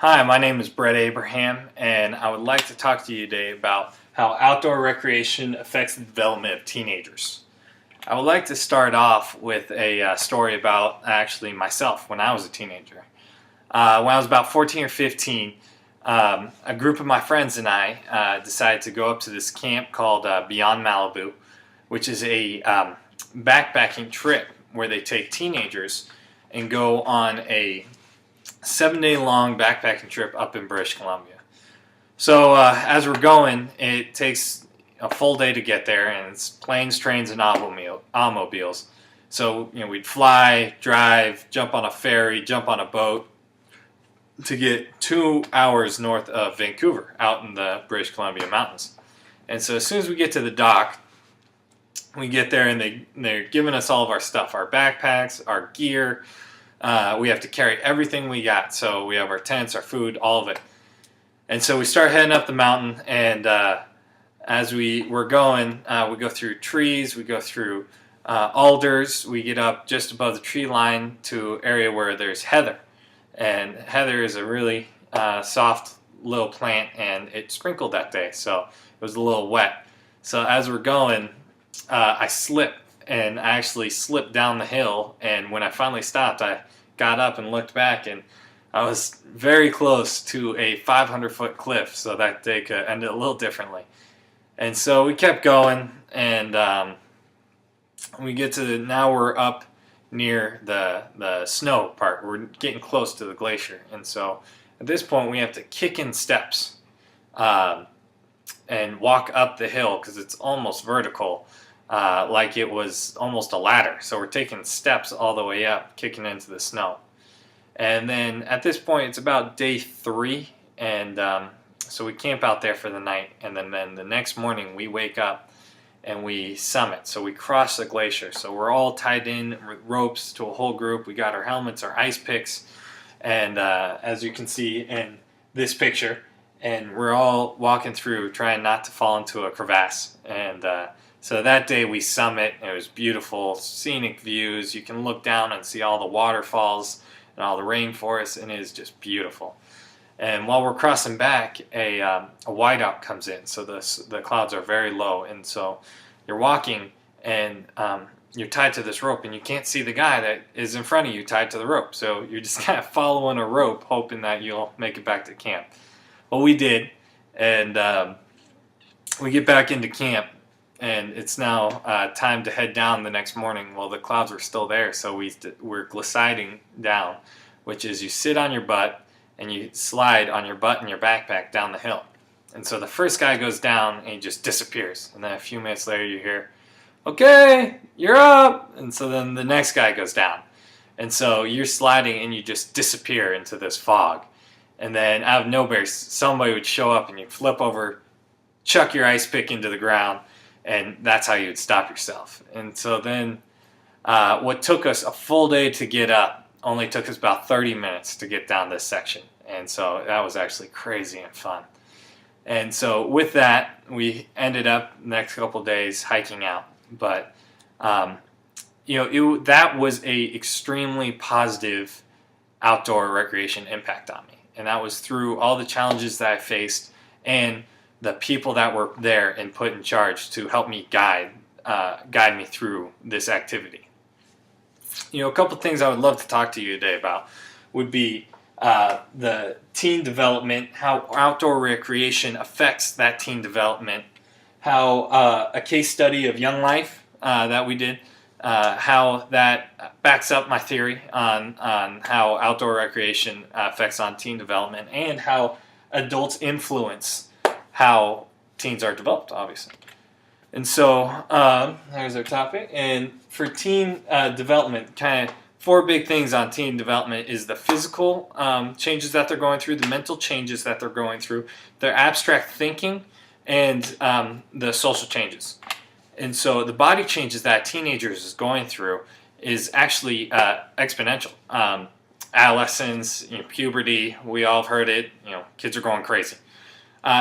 Hi, my name is Brett Abraham, and I would like to talk to you today about how outdoor recreation affects the development of teenagers. I would like to start off with a story about actually myself when I was a teenager. When I was about 14 or 15, a group of my friends and I decided to go up to this camp called Beyond Malibu, which is a backpacking trip where they take teenagers and go on a 7-day long backpacking trip up in British Columbia. So as we're going, it takes a full day to get there, and it's planes, trains, and automobiles. So we'd fly, drive, jump on a ferry, jump on a boat to get 2 hours north of Vancouver, out in the British Columbia mountains. And so as soon as we get to the dock, we get there and they're giving us all of our stuff, our backpacks, our gear. We have to carry everything we got. So we have our tents, our food, all of it. And so we start heading up the mountain, and as we're going, we go through trees, we go through alders, we get up just above the tree line to an area where there's heather. And heather is a really soft little plant, and it sprinkled that day, so it was a little wet. So as we're going, I slipped, and I actually slipped down the hill, and when I finally stopped, I got up and looked back, and I was very close to a 500-foot cliff, so that day could end a little differently. And so we kept going, and we get to now we're up near the snow part. We're getting close to the glacier, and so at this point we have to kick in steps and walk up the hill because it's almost vertical, like it was almost a ladder. So we're taking steps all the way up, kicking into the snow. And then at this point, it's about day 3, and so we camp out there for the night, and then the next morning we wake up and we summit. So we cross the glacier. So we're all tied in with ropes to a whole group. We got our helmets, our ice picks, and as you can see in this picture, and we're all walking through trying not to fall into a crevasse. And so that day we summit. It was beautiful, scenic views. You can look down and see all the waterfalls and all the rainforest, and it is just beautiful. And while we're crossing back, a whiteout comes in, so the clouds are very low, and so you're walking, and you're tied to this rope, and you can't see the guy that is in front of you tied to the rope, so you're just kind of following a rope, hoping that you'll make it back to camp. Well, we did, and we get back into camp, and it's now time to head down the next morning. Well, the clouds were still there, so we're gliding down, which is you sit on your butt and you slide on your butt and your backpack down the hill. And so the first guy goes down and he just disappears. And then a few minutes later you hear, "Okay, you're up." And so then the next guy goes down. And so you're sliding and you just disappear into this fog. And then out of nowhere, somebody would show up and you'd flip over, chuck your ice pick into the ground, and that's how you'd stop yourself. And so then what took us a full day to get up only took us about 30 minutes to get down this section. And so that was actually crazy and fun. And so with that, we ended up the next couple days hiking out. But that was a extremely positive outdoor recreation impact on me. And that was through all the challenges that I faced and the people that were there and put in charge to help me guide me through this activity. A couple things I would love to talk to you today about would be the teen development, how outdoor recreation affects that teen development, how a case study of Young Life that we did, how that backs up my theory on how outdoor recreation affects on teen development, and how adults influence how teens are developed, obviously. And so there's our topic. And for teen development, kind of 4 big things on teen development is the physical changes that they're going through, the mental changes that they're going through, their abstract thinking, and the social changes. And so the body changes that teenagers is going through is actually exponential. Adolescence, puberty, we all have heard it. Kids are going crazy.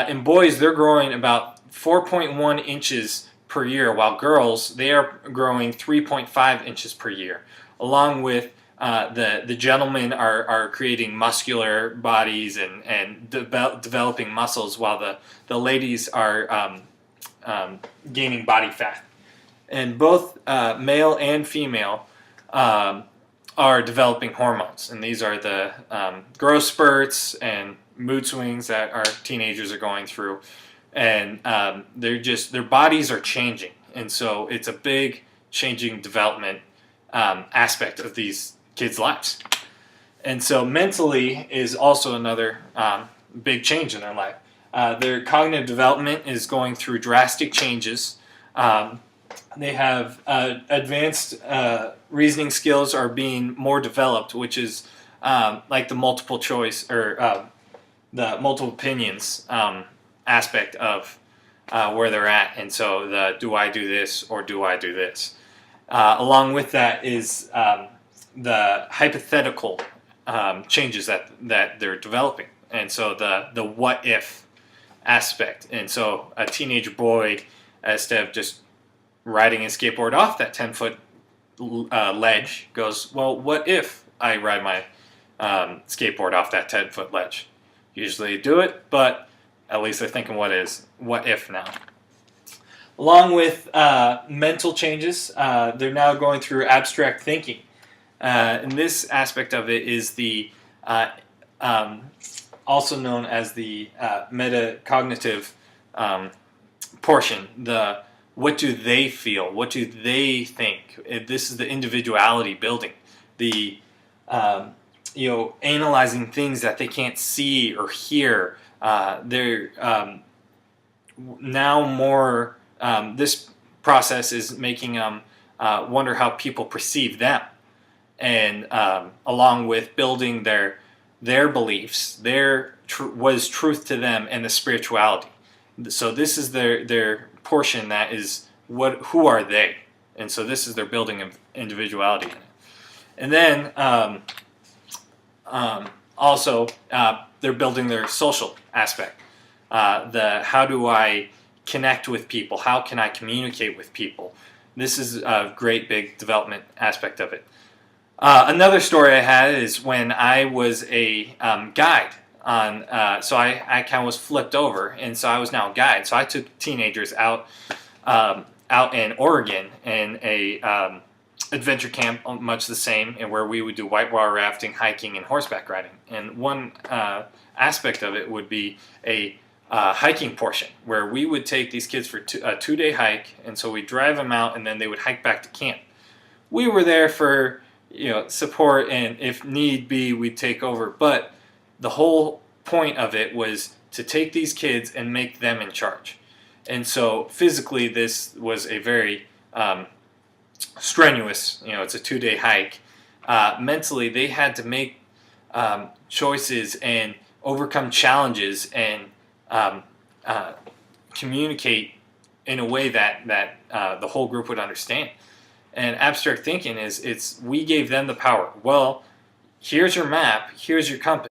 In boys, they're growing about 4.1 inches per year, while girls, they are growing 3.5 inches per year, along with the gentlemen are creating muscular bodies and developing muscles, while the ladies are gaining body fat. And both male and female are developing hormones, and these are the growth spurts and mood swings that our teenagers are going through, and their bodies are changing, and so it's a big changing development aspect of these kids' lives. And so mentally is also another big change in their life. Their cognitive development is going through drastic changes. They have advanced reasoning skills are being more developed, which is like the multiple choice or the multiple opinions aspect of where they're at. And so the do I do this or do I do this? Along with that is the hypothetical changes that they're developing. And so the what if aspect. And so a teenage boy, instead of just riding his skateboard off that 10-foot ledge, goes, well, what if I ride my skateboard off that 10-foot ledge? Usually do it, but at least they're thinking what if now. Along with mental changes, they're now going through abstract thinking. And this aspect of it is the also known as the metacognitive portion. The what do they feel? What do they think? This is the individuality building. The analyzing things that they can't see or hear. They're now more. This process is making them wonder how people perceive them, and along with building their beliefs, what is truth to them, and the spirituality. So this is their portion that is who are they, and so this is their building of individuality in it. And then also they're building their social aspect. How do I connect with people? How can I communicate with people? This is a great big development aspect of it. Another story I had is when I was a guide on, so I kind of was flipped over, and so I was now a guide. So I took teenagers out in Oregon in a adventure camp, much the same, and where we would do whitewater rafting, hiking, and horseback riding. And one aspect of it would be a hiking portion where we would take these kids for a 2-day hike, and so we'd drive them out, and then they would hike back to camp. We were there for support, and if need be, we'd take over. But the whole point of it was to take these kids and make them in charge. And so physically, this was a very strenuous. It's a 2-day hike. Mentally, they had to make choices and overcome challenges and communicate in a way that the whole group would understand. And abstract thinking is we gave them the power. Well, here's your map, here's your compass.